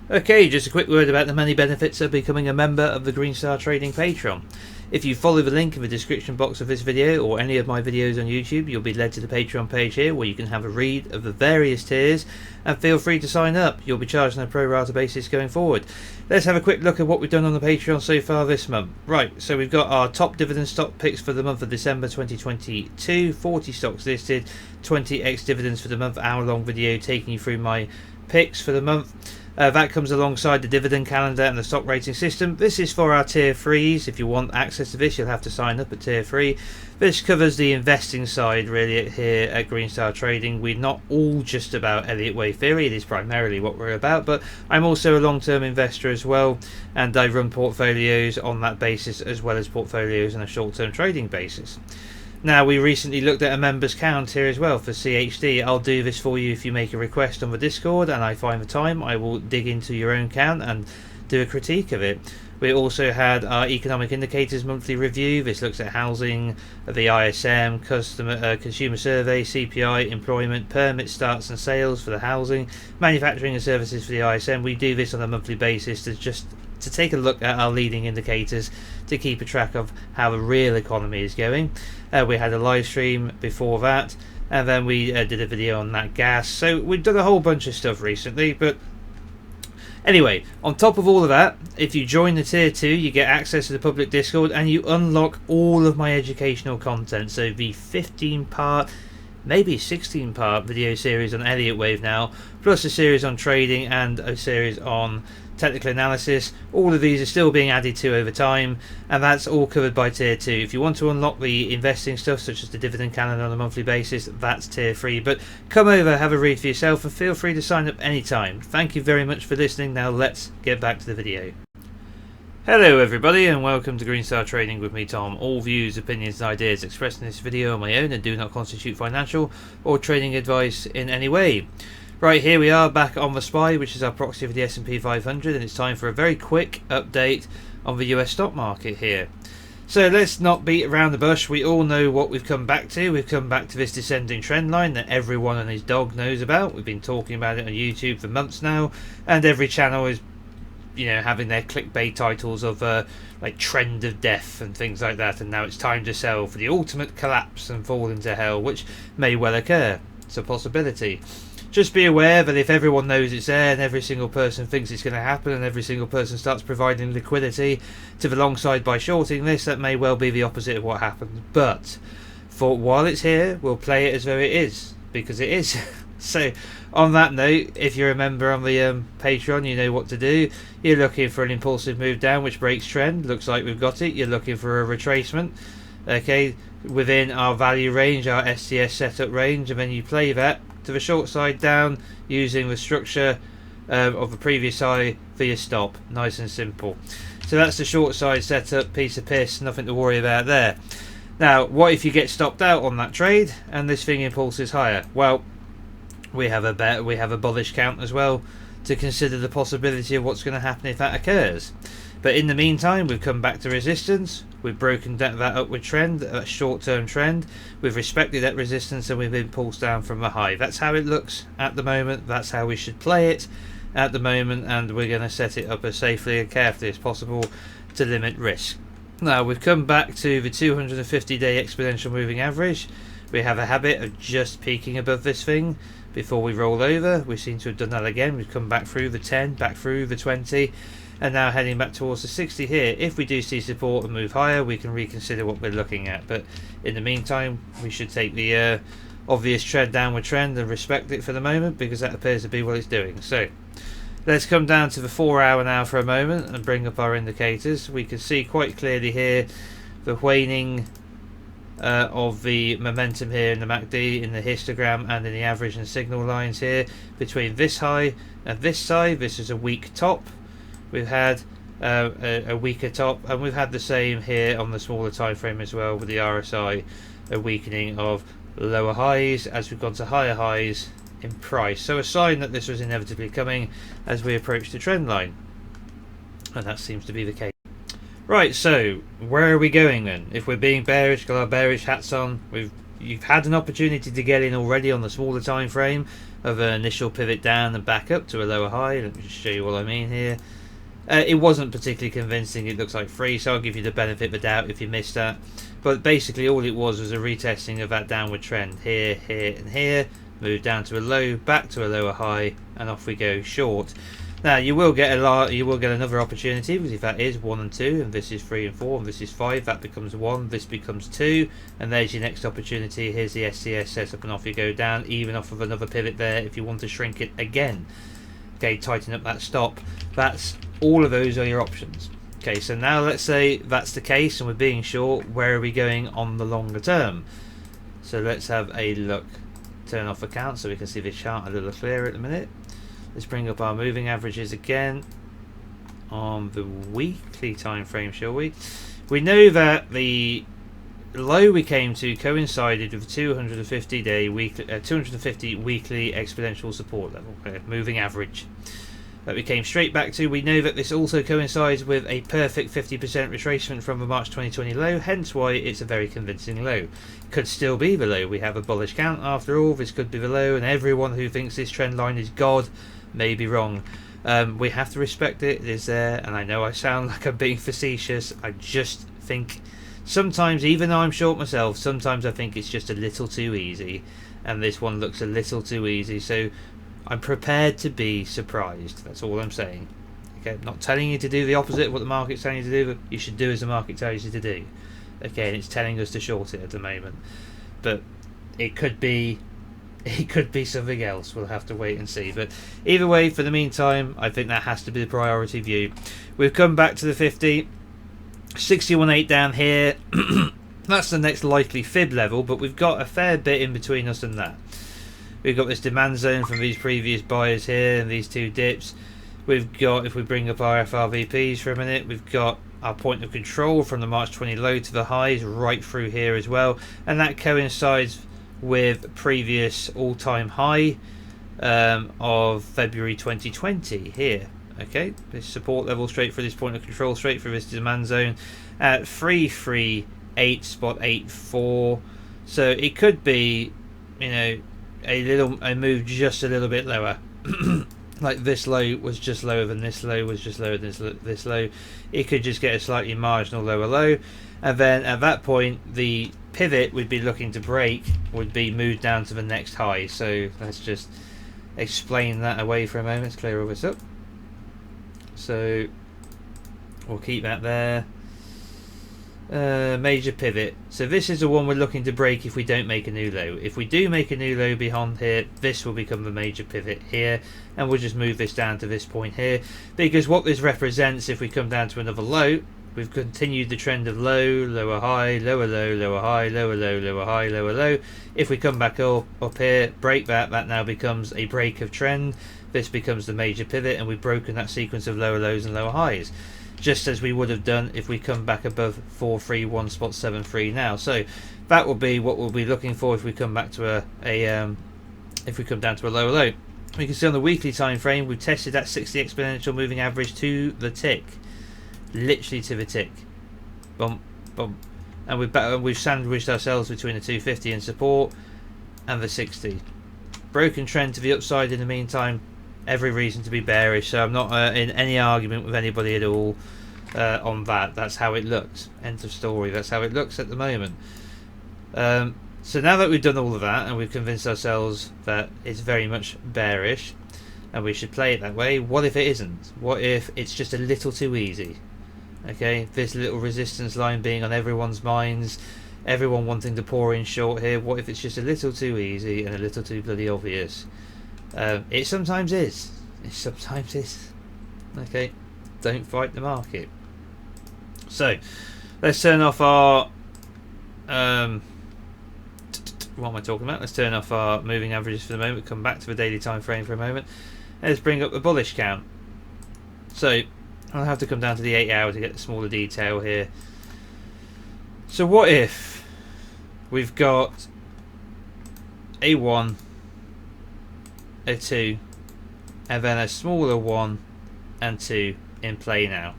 Okay, just a quick word about the many benefits of becoming a member of the Greenstar Trading Patreon. If you follow the link in the description box of this video or any of my videos on YouTube, you'll be led to the Patreon page here where you can have a read of the various tiers and feel free to sign up. You'll be charged on a pro rata basis going forward. Let's have a quick look at what we've done on the Patreon so far this month. Right, so we've got our top dividend stock picks for the month of December 2022, 40 stocks listed, 20 ex-dividends for the month, hour-long video taking you through my picks for the month. That comes alongside the dividend calendar and the stock rating system. This is for our tier 3s. If you want access to this, you'll have to sign up at tier 3. This covers the investing side really here at Greenstar Trading. We're not all just about Elliott Wave theory. It is primarily what we're about, but I'm also a long-term investor as well, and I run portfolios on that basis as well as portfolios on a short-term trading basis. Now, we recently looked at a members count here as well for CHD. I'll do this for you if you make a request on the Discord and I find the time. I will dig into your own count and do a critique of it. We also had our economic indicators monthly review. This looks at housing, the ISM, consumer survey, CPI, employment, permit starts and sales for the housing, manufacturing and services for the ISM. We do this on a monthly basis to take a look at our leading indicators to keep a track of how the real economy is going. We had a live stream before that, and then we did a video on that gas. So we've done a whole bunch of stuff recently, but anyway, on top of all of that, if you join the tier 2, you get access to the public Discord and you unlock all of my educational content. So the 15-part, maybe 16-part video series on Elliott Wave now, plus a series on trading and a series on technical analysis. All of these are still being added to over time, and that's all covered by tier 2. If you want to unlock the investing stuff such as the dividend calendar on a monthly basis, that's tier 3. But come over, have a read for yourself, and feel free to sign up anytime. Thank you very much for listening. Now let's get back to the video. Hello everybody and welcome to Greenstar Trading with me, Tom. All views, opinions and ideas expressed in this video are my own and do not constitute financial or trading advice in any way. Right, here we are back on the SPY, which is our proxy for the S&P 500, and it's time for a very quick update on the US stock market here. So let's not beat around the bush. We all know what we've come back to. We've come back to this descending trend line that everyone and his dog knows about. We've been talking about it on YouTube for months now, and every channel is, having their clickbait titles of like trend of death and things like that, and now it's time to sell for the ultimate collapse and fall into hell, which may well occur. It's a possibility. Just be aware that if everyone knows it's there and every single person thinks it's going to happen and every single person starts providing liquidity to the long side by shorting this, that may well be the opposite of what happens. But for while it's here, we'll play it as though it is, because it is. So on that note, if you're a member on the Patreon, you know what to do. You're looking for an impulsive move down which breaks trend. Looks like we've got it. You're looking for a retracement, okay, within our value range, our STS setup range, and then you play that to the short side down using the structure of the previous high for your stop. Nice and simple. So that's the short side setup, piece of piss, nothing to worry about there. Now, what if you get stopped out on that trade and this thing impulses higher? Well, we have a bullish count as well to consider the possibility of what's going to happen if that occurs. But in the meantime, we've come back to resistance. We've broken that upward trend, a short-term trend. We've respected that resistance and we've been pulsed down from the high. That's how it looks at the moment. That's how we should play it at the moment, and we're going to set it up as safely and carefully as possible to limit risk. Now, we've come back to the 250-day exponential moving average. We have a habit of just peaking above this thing before we roll over. We seem to have done that again. We've come back through the 10, back through the 20, and now heading back towards the 60 here. If we do see support and move higher, we can reconsider what we're looking at. But in the meantime, we should take the obvious downward trend and respect it for the moment, because that appears to be what it's doing. So let's come down to the 4 hour now for a moment and bring up our indicators. We can see quite clearly here the waning of the momentum here in the MACD, in the histogram, and in the average and signal lines here between this high and this side. This is a weak top. We've had a weaker top, and we've had the same here on the smaller time frame as well, with the RSI a weakening of lower highs as we've gone to higher highs in price. So a sign that this was inevitably coming as we approach the trend line, and that seems to be the case. Right, so where are we going then? If we're being bearish, got our bearish hats on, we've you've had an opportunity to get in already on the smaller time frame of an initial pivot down and back up to a lower high. Let me just show you what I mean here. It wasn't particularly convincing. It looks like free, so I'll give you the benefit of the doubt if you missed that. But basically all it was a retesting of that downward trend here, here and here. Move down to a low, back to a lower high, and off we go short. Now you will get another opportunity, because if that is 1 and 2 and this is 3 and 4 and this is 5, that becomes 1, this becomes 2, and there's your next opportunity. Here's the STS setup, and off you go down, even off of another pivot there if you want to shrink it again. Okay, tighten up that stop. That's all of those are your options. Okay, so now let's say that's the case and we're being short. Where are we going on the longer term? So let's have a look. Turn off account so we can see the chart a little clearer at the minute. Let's bring up our moving averages again on the weekly time frame, shall we? We know that the low we came to coincided with 250 weekly exponential support level, moving average that we came straight back to. We know that this also coincides with a perfect 50% retracement from the March 2020 low, hence why it's a very convincing low. Could still be the low. We have a bullish count after all. This could be the low, and everyone who thinks this trend line is God may be wrong. We have to respect it. It is there, and I know I sound like I'm being facetious. I just think sometimes, even though I'm short myself, sometimes I think it's just a little too easy, and this one looks a little too easy, so I'm prepared to be surprised. That's all I'm saying. Okay, I'm not telling you to do the opposite of what the market's telling you to do, but you should do as the market tells you to do. Okay, and it's telling us to short it at the moment, but it could be something else. We'll have to wait and see. But either way, for the meantime, I think that has to be the priority view. We've come back to the 50, 61.8 down here. That's the next likely fib level, but we've got a fair bit in between us and that. We've got this demand zone from these previous buyers here and these two dips. We've got, if we bring up our FRVPs for a minute, we've got our point of control from the March 20 low to the highs right through here as well, and that coincides with previous all-time high of February 2020 here. Okay, this support level straight for this point of control, straight for this demand zone at 338.84. So it could be, you know, a move just a little bit lower. Like this low was just lower than this low, was just lower than this low. It could just get a slightly marginal lower low, and then at that point the pivot we'd be looking to break would be moved down to the next high. So let's just explain that away for a moment. Let's clear all this up. So we'll keep that there. Major pivot. So this is the one we're looking to break if we don't make a new low. If we do make a new low beyond here, this will become the major pivot here, and we'll just move this down to this point here, because what this represents, if we come down to another low, we've continued the trend of low, lower high, lower low, lower high, lower low, lower high, lower low. If we come back up here, break that now becomes a break of trend. This becomes the major pivot, and we've broken that sequence of lower lows and lower highs, just as we would have done if we come back above 431.73 now. So that will be what we'll be looking for if we come back to if we come down to a lower low. We can see on the weekly time frame we've tested that 60 exponential moving average to the tick, literally to the tick, bump bump, and we've sandwiched ourselves between the 250 and support and the 60. Broken trend to the upside in the meantime. Every reason to be bearish, so I'm not in any argument with anybody at all on that. That's how it looks. End of story. That's how it looks at the moment. So now that we've done all of that and we've convinced ourselves that it's very much bearish and we should play it that way, what if it isn't? What if it's just a little too easy? Okay, this little resistance line being on everyone's minds, everyone wanting to pour in short here. What if it's just a little too easy and a little too bloody obvious? It sometimes is. It sometimes is. Okay, don't fight the market. So let's turn off our what am I talking about? Let's turn off our moving averages for the moment. Come back to the daily time frame for a moment. Let's bring up the bullish count. So I'll have to come down to the 8 hour to get the smaller detail here. So what if we've got a 1, a 2, and then a smaller 1 and 2 in play now,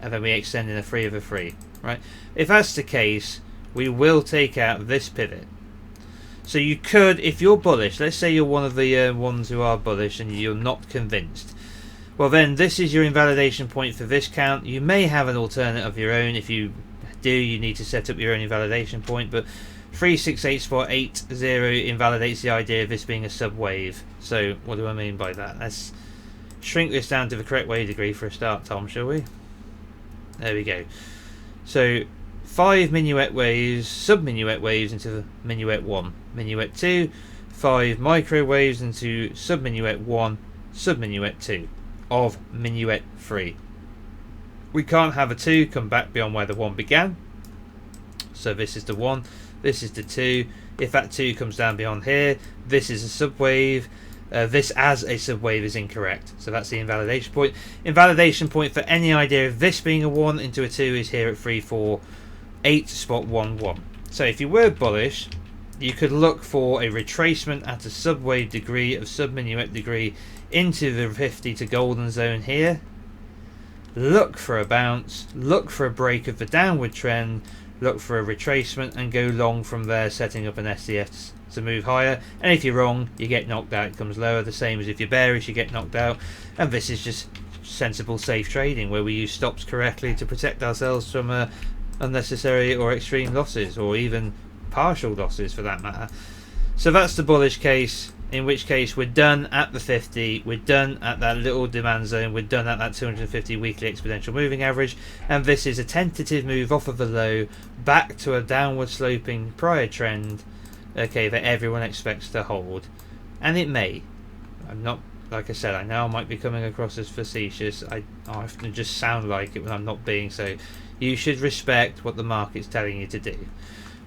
and then we extend in a 3 of a 3, right? If that's the case, we will take out this pivot. So you could, if you're bullish, let's say you're one of the ones who are bullish and you're not convinced, well then this is your invalidation point for this count. You may have an alternate of your own. If you do, you need to set up your own invalidation point, but 368 spot 80 invalidates the idea of this being a subwave. So what do I mean by that? Let's shrink this down to the correct wave degree for a start, Tom, shall we? There we go. So 5 minuet waves, sub-minuet waves into minuet 1, minuet 2, 5 microwaves into sub-minuet 1, sub-minuet 2 of minuet 3. We can't have a 2 come back beyond where the 1 began. So this is the 1, this is the 2. If that 2 comes down beyond here, this is a subwave. This as a subwave is incorrect. So that's the invalidation point. Invalidation point for any idea of this being a 1 into a 2 is here at 348 spot 11. So if you were bullish, you could look for a retracement at a subwave degree of subminuet degree into the 50 to golden zone here. Look for a bounce, look for a break of the downward trend, look for a retracement and go long from there, setting up an SDF to move higher. And if you're wrong, you get knocked out, it comes lower. The same as if you're bearish, you get knocked out. And this is just sensible, safe trading where we use stops correctly to protect ourselves from unnecessary or extreme losses, or even partial losses for that matter. So that's the bullish case, in which case we're done at the 50, we're done at that little demand zone, we're done at that 250 weekly exponential moving average, and this is a tentative move off of the low back to a downward sloping prior trend, okay, that everyone expects to hold. And it may. I'm not, like I said, I know I might be coming across as facetious. I often just sound like it when I'm not being so. You should respect what the market's telling you to do.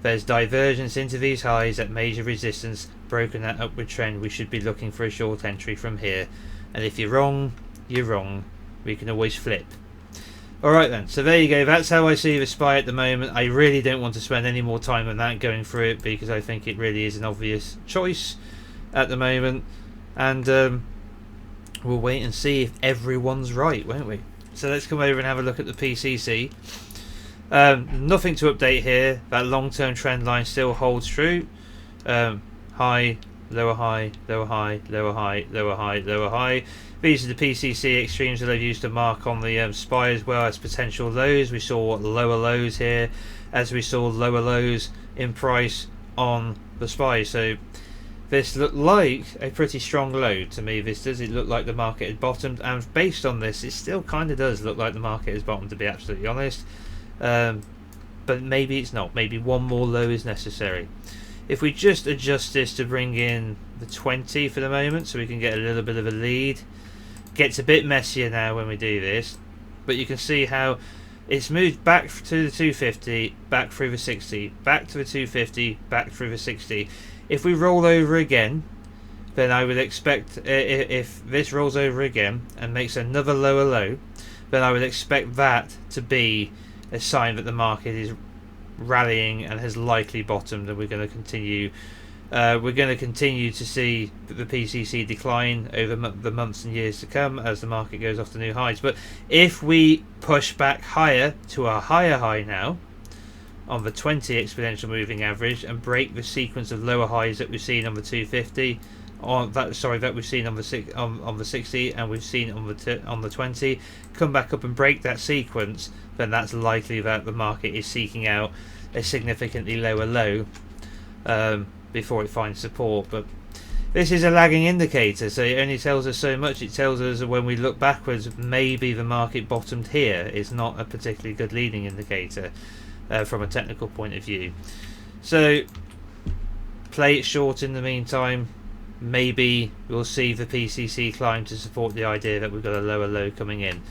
There's divergence into these highs at major resistance, broken that upward trend. We should be looking for a short entry from here. And if you're wrong, you're wrong. We can always flip. Alright then, so there you go. That's how I see the SPY at the moment. I really don't want to spend any more time on that going through it, because I think it really is an obvious choice at the moment. And we'll wait and see if everyone's right, won't we? So let's come over and have a look at the PCC. Nothing to update here. That long-term trend line still holds true. High, lower high, lower high, lower high, lower high, lower high. These are the PCC extremes that I've used to mark on the SPY as well as potential lows. We saw lower lows here, as we saw lower lows in price on the SPY. So this looked like a pretty strong low to me. This does. It looked like the market had bottomed, and based on this, it still kind of does look like the market has bottomed, to be absolutely honest. But maybe it's not. Maybe one more low is necessary. If we just adjust this to bring in the 20 for the moment, so we can get a little bit of a lead. Gets a bit messier now when we do this, but you can see how it's moved back to the 250, back through the 60, back to the 250, back through the 60. If we roll over again, then I would expect, if this rolls over again and makes another lower low, then I would expect that to be a sign that the market is rallying and has likely bottomed, and we're going to continue. We're going to continue to see the PCC decline over the months and years to come as the market goes off to new highs. But if we push back higher to a higher high now on the 20 exponential moving average and break the sequence of lower highs that we've seen on the 250, that we've seen on the 60 and we've seen on the 20, come back up and break that sequence, then that's likely that the market is seeking out a significantly lower low before it finds support. But this is a lagging indicator, so it only tells us so much. It tells us that when we look backwards, maybe the market bottomed here. It's not a particularly good leading indicator from a technical point of view. So play it short in the meantime. Maybe we'll see the PCC climb to support the idea that we've got a lower low coming in.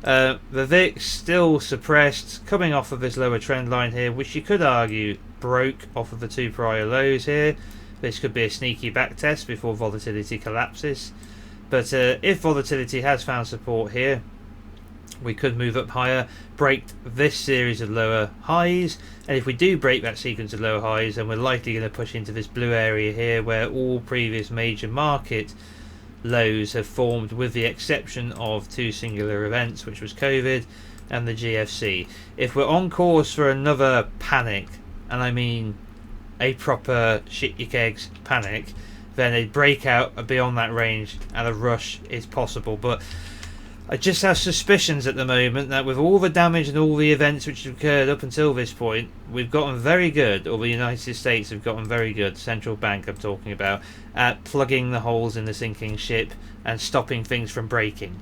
The VIX still suppressed, coming off of this lower trend line here, which you could argue broke off of the two prior lows here. This could be a sneaky back test before volatility collapses. But if volatility has found support here, we could move up higher, break this series of lower highs, and if we do break that sequence of lower highs, then we're likely going to push into this blue area here where all previous major market lows have formed, with the exception of two singular events, which was COVID and the GFC. If we're on course for another panic, and I mean a proper shit your kegs panic, then a breakout beyond that range and a rush is possible. But I just have suspicions at the moment that with all the damage and all the events which have occurred up until this point, we've gotten very good, or the United States have gotten very good, central bank I'm talking about, at plugging the holes in the sinking ship and stopping things from breaking.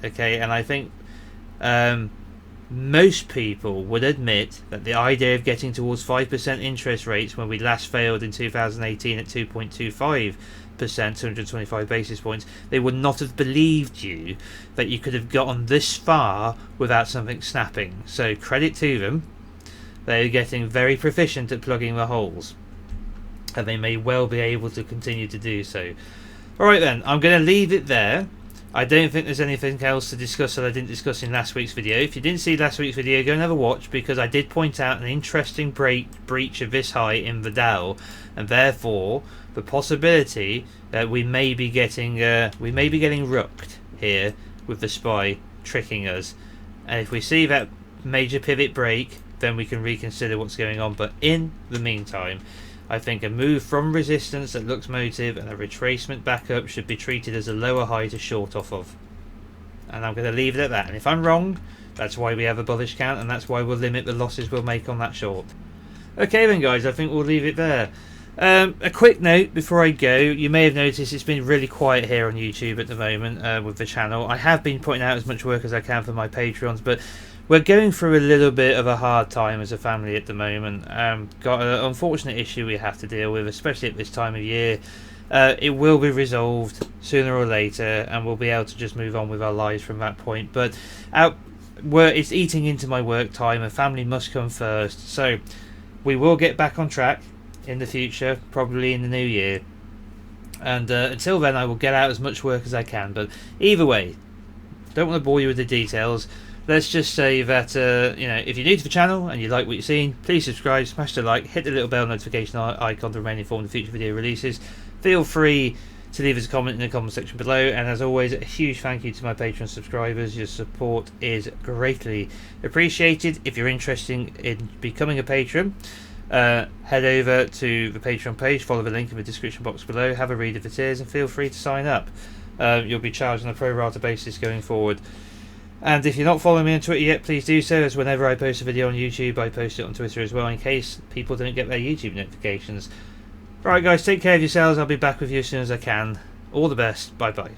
Okay, and I think most people would admit that the idea of getting towards 5% interest rates when we last failed in 2018 at 2.25%, 225 basis points, they would not have believed you that you could have gotten this far without something snapping. So credit to them. They're getting very proficient at plugging the holes, and they may well be able to continue to do so. Alright then, I'm going to leave it there. I don't think there's anything else to discuss that I didn't discuss in last week's video. If you didn't see last week's video, go and have a watch, because I did point out an interesting breach of this high in the Dow, and therefore the possibility that we may be getting rooked here with the SPY tricking us. And if we see that major pivot break, then we can reconsider what's going on. But in the meantime, I think a move from resistance that looks motive and a retracement back up should be treated as a lower high to short off of. And I'm going to leave it at that. And if I'm wrong, that's why we have a bullish count, and that's why we'll limit the losses we'll make on that short. Okay then guys, I think we'll leave it there. A quick note before I go, you may have noticed it's been really quiet here on YouTube at the moment with the channel. I have been putting out as much work as I can for my Patreons, but we're going through a little bit of a hard time as a family at the moment. Got an unfortunate issue we have to deal with, especially at this time of year. It will be resolved sooner or later, and we'll be able to just move on with our lives from that point. But it's eating into my work time, and family must come first. So we will get back on track in the future, probably in the new year. And until then, I will get out as much work as I can. But either way, don't want to bore you with the details. Let's just say that if you're new to the channel and you like what you're seeing, please subscribe, smash the like, hit the little bell notification icon to remain informed of future video releases. Feel free to leave us a comment in the comment section below, and as always, a huge thank you to my Patreon subscribers. Your support is greatly appreciated. If you're interested in becoming a patron, head over to the Patreon page, follow the link in the description box below, have a read of the tiers, and feel free to sign up. You'll be charged on a pro rata basis going forward. And if you're not following me on Twitter yet, please do so, as whenever I post a video on YouTube, I post it on Twitter as well, in case people don't get their YouTube notifications. Right guys, take care of yourselves. I'll be back with you as soon as I can. All the best. Bye bye.